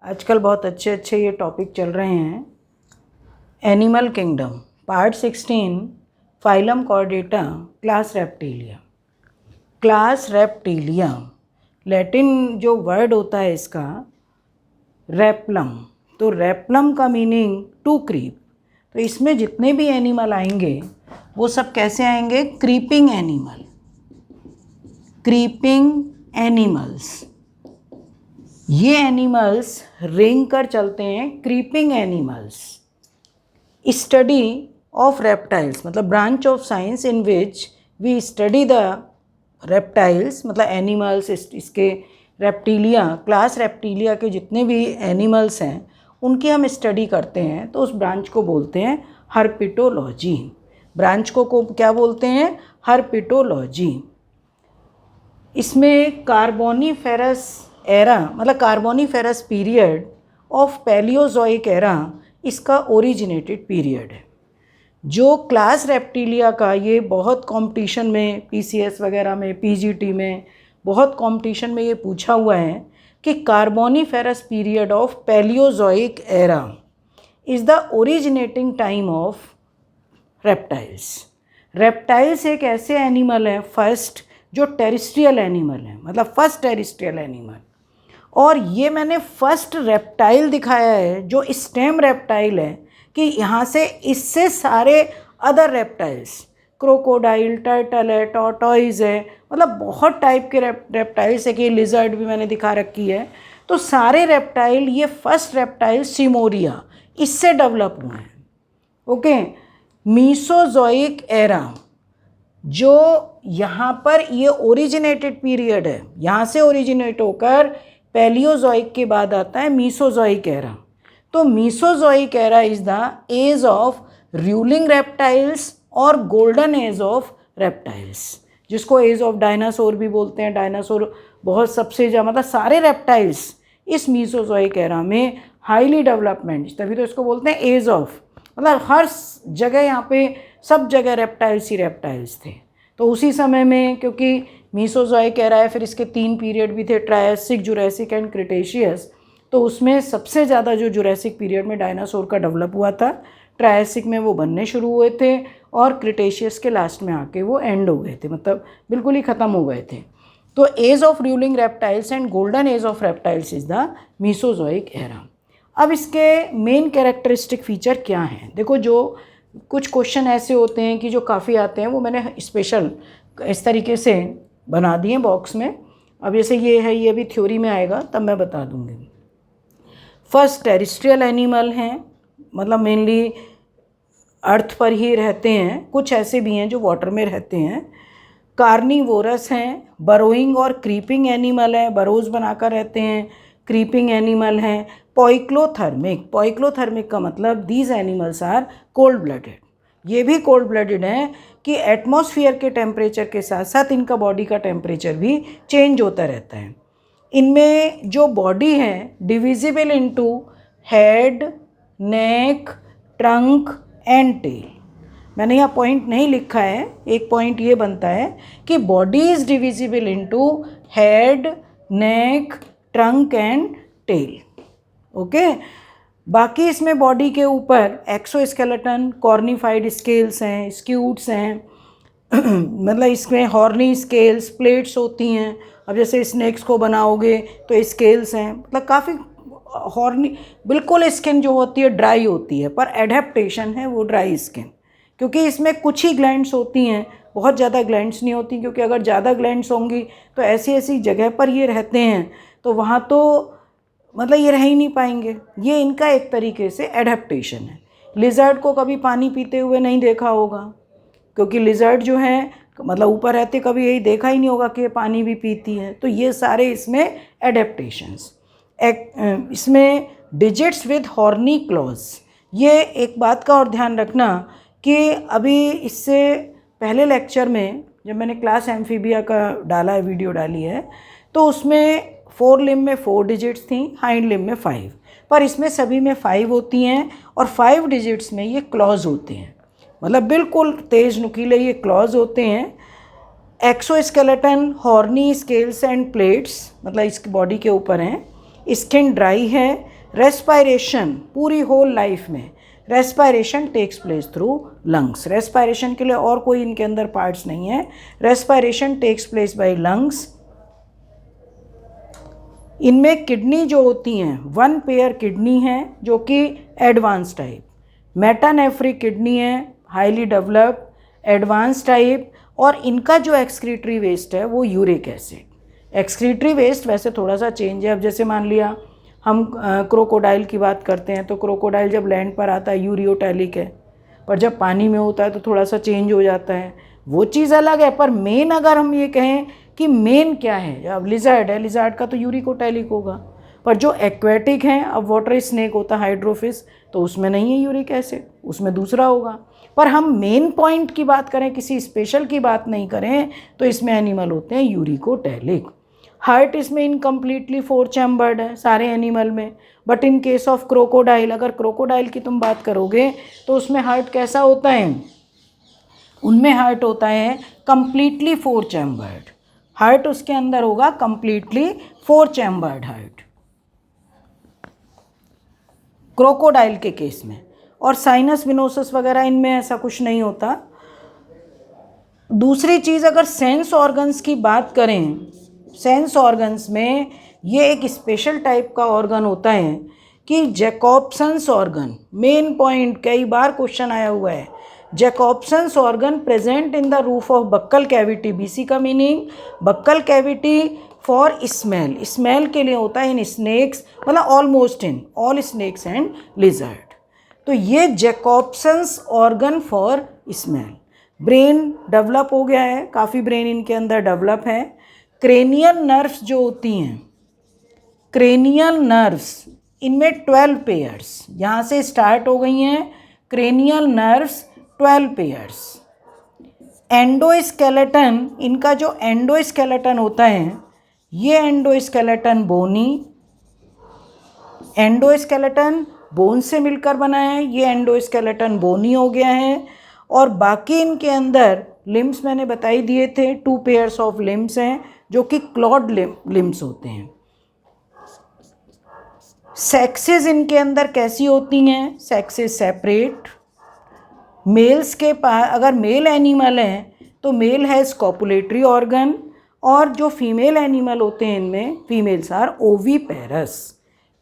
आजकल बहुत अच्छे अच्छे ये टॉपिक चल रहे हैं। Animal kingdom part 16 phylum Chordata class reptilia. Class reptilia Latin जो वर्ड होता है इसका रेप्लम, तो रेप्लम का मीनिंग टू क्रीप। तो इसमें जितने भी एनिमल आएंगे वो सब कैसे आएंगे? Creeping animal, creeping animals. ये एनिमल्स रेंग कर चलते हैं, creeping animals. Study of reptiles मतलब branch of science in which we study the reptiles मतलब एनिमल्स, इसके रेप्टिलिया, क्लास रेप्टिलिया के जितने भी एनिमल्स हैं उनकी हम स्टडी करते हैं, तो उस ब्रांच को बोलते हैं हर्पिटोलॉजी। ब्रांच को क्या बोलते हैं? हर्पिटोलॉजी। इसमें कार्बोनिफेरस एरा मतलब Carboniferous period of Palaeozoic era इसका ओरिजिनेटेड पीरियड है। जो क्लास रेप्टिलिया का ये बहुत कंपटीशन में, पीसीएस वगैरह में, पीजीटी में बहुत कंपटीशन में ये पूछा हुआ है कि Carboniferous period of Palaeozoic era is the originating time of reptiles. Reptiles एक ऐसे एनिमल हैं फर्स्ट जो टेरिस्ट्रियल एनिमल है, मतलब फर्स्ट टेरिस्ट्रियल एनिमल। और ये मैंने फर्स्ट रेप्टाइल दिखाया है जो स्टेम रेप्टाइल है, कि यहाँ से इससे सारे अदर रेप्टाइल्स, क्रोकोडाइल, टर्टल है, टॉर्टॉइज है, मतलब बहुत टाइप के रेप्टाइल्स है कि लिजर्ड भी मैंने दिखा रखी है। तो सारे रेप्टाइल, ये फर्स्ट रेप्टाइल सिमोरिया, इससे डेवलप हुए हैं। ओके, मीसोजोइक एरा जो यहाँ पर ये ओरिजिनेटेड पीरियड है, यहाँ से ओरिजिनेट होकर पैलियोजोइक के बाद आता है मीसोजोइक एरा। तो Mesozoic era is the age of ruling reptiles और गोल्डन एज ऑफ रेप्टाइल्स, जिसको एज ऑफ डायनासोर भी बोलते हैं। डायनासोर बहुत सबसे ज़्यादा मतलब सारे रेप्टाइल्स इस मीसोजोइक एरा में हाईली डेवलपमेंट, तभी तो इसको बोलते हैं एज ऑफ, मतलब हर जगह यहाँ पे सब जगह रेप्टाइल्स ही रेप्टाइल्स थे। तो उसी समय में, क्योंकि मीसोजोइक एरा है, फिर इसके 3 पीरियड भी थे, ट्रायसिक, जुरासिक एंड क्रिटेशियस। तो उसमें सबसे ज़्यादा जो जुरासिक पीरियड में डायनासोर का डेवलप हुआ था, ट्रायसिक में वो बनने शुरू हुए थे और क्रिटेशियस के लास्ट में आके वो एंड हो गए थे, मतलब बिल्कुल ही ख़त्म हो गए थे। तो age of ruling reptiles and golden age of reptiles is the Mesozoic era. अब इसके मेन कैरेक्टरिस्टिक फीचर क्या हैं? देखो, जो कुछ क्वेश्चन ऐसे होते हैं कि जो काफ़ी आते हैं, वो मैंने स्पेशल इस तरीके से बना दिए बॉक्स में। अब जैसे ये है, ये भी थ्योरी में आएगा तब मैं बता दूँगी। फर्स्ट टेरिस्ट्रियल एनिमल हैं, मतलब मेनली अर्थ पर ही रहते हैं, कुछ ऐसे भी हैं जो वाटर में रहते हैं। कार्निवोरस हैं, बरोइंग और क्रीपिंग एनिमल हैं, बरोज बनाकर रहते हैं, क्रीपिंग एनिमल हैं। पॉइक्लोथर्मिक, पॉइक्लोथर्मिक का मतलब these animals are cold blooded. ये भी कोल्ड ब्लडेड हैं कि एटमॉस्फेयर के टेम्परेचर के साथ साथ इनका बॉडी का टेम्परेचर भी चेंज होता रहता है। इनमें जो बॉडी है divisible into head, neck, trunk and tail. मैंने यहाँ पॉइंट नहीं लिखा है, एक पॉइंट ये बनता है कि body is divisible into head, neck, trunk and tail. Okay, बाकी इसमें बॉडी के ऊपर एक्सोस्केलेटन, कॉर्निफाइड स्केल्स हैं, स्क्यूट्स हैं मतलब इसमें हॉर्नी स्केल्स, प्लेट्स होती हैं। अब जैसे स्नेक्स को बनाओगे तो स्केल्स हैं, मतलब काफ़ी हॉर्नी, बिल्कुल स्किन जो होती है ड्राई होती है, पर एडेप्टेशन है वो ड्राई स्किन, क्योंकि इसमें कुछ ही ग्लैंड्स होती हैं, बहुत ज़्यादा ग्लैंड्स नहीं होती, क्योंकि अगर ज़्यादा ग्लैंड्स होंगी तो ऐसी ऐसी जगह पर ये रहते हैं तो वहाँ तो मतलब ये रह ही नहीं पाएंगे। ये इनका एक तरीके से एडेप्टेशन है। लिजर्ड को कभी पानी पीते हुए नहीं देखा होगा, क्योंकि लिजर्ड जो है मतलब ऊपर रहते कभी यही देखा ही नहीं होगा कि ये पानी भी पीती है। तो ये सारे इसमें एडेप्टेशंस। इसमें डिजिट्स विद हॉर्नी क्लॉज। ये एक बात का और ध्यान रखना कि अभी इससे पहले लेक्चर में जब मैंने क्लास एम्फीबिया का डाला है, वीडियो डाली है, तो उसमें 4 लिम्ब में 4 डिजिट्स थी, हाइंड लिम्ब में 5, पर इसमें सभी में 5 होती हैं और 5 डिजिट्स में ये क्लॉज होते हैं, मतलब बिल्कुल तेज नुकीले ये क्लॉज होते हैं। Exoskeleton, horny scales and plates, मतलब इसकी बॉडी के ऊपर हैं। स्किन ड्राई है, रेस्पायरेशन पूरी होल लाइफ में respiration takes place through lungs. Respiration के लिए और कोई इनके अंदर पार्ट्स नहीं है, respiration takes place by lungs. इनमें किडनी जो होती हैं 1 पेयर किडनी है जो कि एडवांस टाइप, मेटानेफ्रिक किडनी है हाईली डेवलप्ड एडवांस टाइप, और इनका जो एक्सक्रीटरी वेस्ट है वो यूरिक एसिड। एक्सक्रीटरी वेस्ट वैसे थोड़ा सा चेंज है, अब जैसे मान लिया हम क्रोकोडाइल की बात करते हैं तो क्रोकोडाइल जब लैंड पर आता है यूरियोटैलिक है, पर जब पानी में होता है तो थोड़ा सा चेंज हो जाता है, वो चीज़ अलग है। पर मेन अगर हम ये कहें कि मेन क्या है, अब लिजर्ड है, लिजर्ड का तो यूरिकोटैलिक होगा, पर जो एक्वेटिक हैं, अब वाटर स्नेक होता है हाइड्रोफिस, तो उसमें नहीं है यूरिक एसिड, उसमें दूसरा होगा। पर हम मेन पॉइंट की बात करें, किसी स्पेशल की बात नहीं करें, तो इसमें एनिमल होते हैं यूरिकोटैलिक। हार्ट इसमें इनकम्प्लीटली 4 चैम्बर्ड है सारे एनिमल में, but in case of crocodile, अगर क्रोकोडाइल की तुम बात करोगे तो उसमें हार्ट कैसा होता है, उनमें हार्ट होता है कम्प्लीटली 4 चैम्बर्ड। हार्ट उसके अंदर होगा कम्प्लीटली 4 चैम्बर्ड हार्ट क्रोकोडाइल के केस में, और साइनस विनोसस वगैरह इनमें ऐसा कुछ नहीं होता। दूसरी चीज़, अगर सेंस ऑर्गन्स की बात करें, सेंस ऑर्गन्स में ये एक स्पेशल टाइप का ऑर्गन होता है कि जैकॉब्सन्स ऑर्गन, मेन पॉइंट कई बार क्वेश्चन आया हुआ है, Jacobson's organ present in the roof of buccal cavity. BC का meaning buccal cavity for smell, smell के लिए होता है इन स्नेक्स, मतलब almost in all snakes and lizard. तो ये Jacobson's organ for smell. Brain develop हो गया है, काफ़ी ब्रेन इनके अंदर डेवलप है। क्रेनियल नर्व्स जो होती हैं, क्रेनियल नर्व्स, इनमें 12 पेयर्स यहाँ से स्टार्ट हो गई हैं। Cranial nerves 12 pairs. एंडोस्केलेटन, इनका जो एंडोस्केलेटन होता है, ये एंडोस्केलेटन बोनी, एंडोस्केलेटन बोन से मिलकर बना है, ये एंडोस्केलेटन बोनी हो गया है। और बाकी इनके अंदर लिम्स मैंने बताई दिए थे, 2 पेयर्स ऑफ लिम्स हैं जो कि क्लॉड लिम्स होते हैं। सेक्सेस इनके अंदर कैसी होती हैं, सेक्सेस सेपरेट। मेल्स के पास, अगर मेल एनिमल हैं तो मेल हैज़ कॉपुलेटरी ऑर्गन, और जो फीमेल एनिमल होते हैं इनमें फीमेल्स आर ओवीपेरस।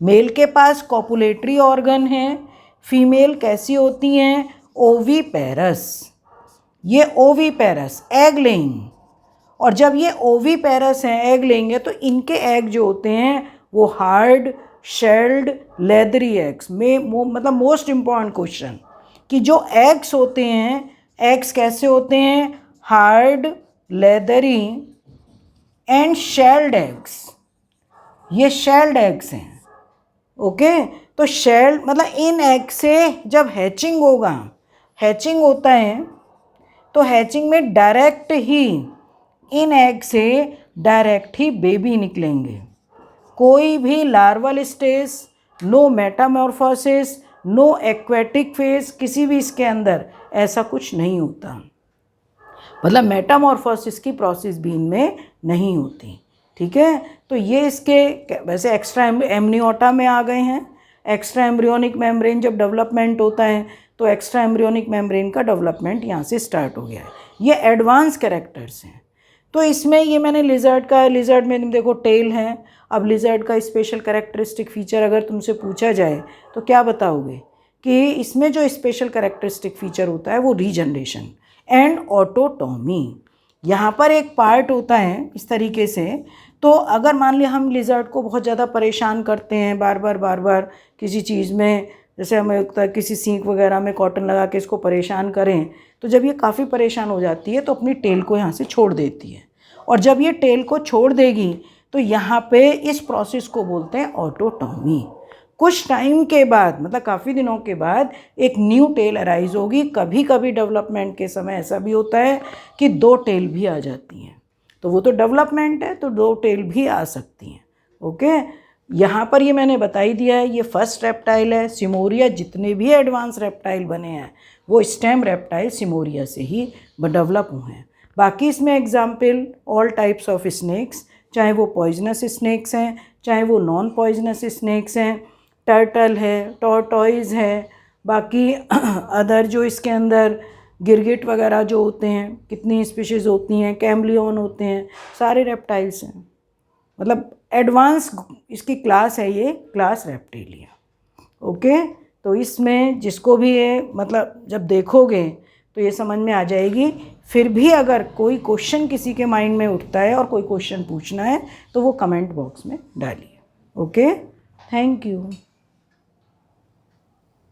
मेल के पास कॉपुलेटरी ऑर्गन है, फीमेल कैसी होती हैं, ओवीपेरस। ये ओवीपेरस एग लेइंग, और जब ये ओवीपेरस हैं एग लेंगे तो इनके एग जो होते हैं वो हार्ड शेल्ड लेदरी एग्स में, मतलब मोस्ट इम्पॉर्टेंट क्वेश्चन कि जो एग्स होते हैं, एग्स कैसे होते हैं, hard leathery and shelled eggs, ये शेल्ड एग्स हैं। ओके, तो शेल्ड मतलब इन एग से जब हैचिंग होगा, हैचिंग होता है तो हैचिंग में डायरेक्ट ही इन एग से डायरेक्ट ही बेबी निकलेंगे। कोई भी larval stage, no metamorphosis, no aquatic phase, किसी भी इसके अंदर ऐसा कुछ नहीं होता, मतलब मेटामॉर्फोसिस की प्रोसेस भी इनमें नहीं होती। ठीक है, तो ये इसके वैसे एक्स्ट्रा एमनियोटा में आ गए हैं। एक्स्ट्रा एम्ब्रियोनिक मेम्ब्रेन जब डेवलपमेंट होता है तो एक्स्ट्रा एम्ब्रियोनिक मेम्ब्रेन का डेवलपमेंट यहाँ से स्टार्ट हो गया है। ये एडवांस कैरेक्टर्स हैं। तो इसमें ये मैंने लिजर्ड का, लिजर्ड में देखो टेल है। अब लिजर्ड का स्पेशल कैरेक्टरिस्टिक फीचर अगर तुमसे पूछा जाए तो क्या बताओगे कि इसमें जो स्पेशल कैरेक्टरिस्टिक फीचर होता है वो रीजनरेशन एंड ऑटोटॉमी। यहाँ पर एक पार्ट होता है इस तरीके से, तो अगर मान लिया हम लिजर्ड को बहुत ज़्यादा परेशान करते हैं बार बार किसी चीज़ में, जैसे हमें किसी सींक वगैरह में कॉटन लगा के इसको परेशान करें, तो जब ये काफ़ी परेशान हो जाती है तो अपनी टेल को यहाँ से छोड़ देती है, और जब ये टेल को छोड़ देगी तो यहाँ पे इस प्रोसेस को बोलते हैं ऑटोटॉमी। कुछ टाइम के बाद, मतलब काफ़ी दिनों के बाद एक न्यू टेल अराइज होगी। कभी कभी डेवलपमेंट के समय ऐसा भी होता है कि 2 टेल भी आ जाती हैं, तो वो तो डेवलपमेंट है, तो 2 टेल भी आ सकती हैं। ओके, यहाँ पर ये मैंने बता ही दिया है, ये फर्स्ट रेप्टाइल है। सिमोरिया जितने भी एडवांस रेप्टाइल बने हैं वो स्टेम रेप्टाइल सिमोरिया से ही डेवलप हुए हैं। बाकी इसमें example all types of snakes, चाहे वो पॉइजनस स्नेक्स हैं चाहे वो नॉन पॉइजनस स्नेक्स हैं, टर्टल है, टॉर्टॉइज है, बाकी अदर जो इसके अंदर गिरगिट वगैरह जो होते हैं, कितनी स्पीशीज़ होती हैं, कैमलियन होते हैं, सारे रेप्टाइल्स हैं। मतलब एडवांस इसकी क्लास है ये, क्लास रेप्टिलिया। ओके, तो इसमें जिसको भी ये मतलब जब देखोगे तो ये समझ में आ जाएगी। फिर भी अगर कोई क्वेश्चन किसी के माइंड में उठता है और कोई क्वेश्चन पूछना है तो वो कमेंट बॉक्स में डालिए। Okay, thank you.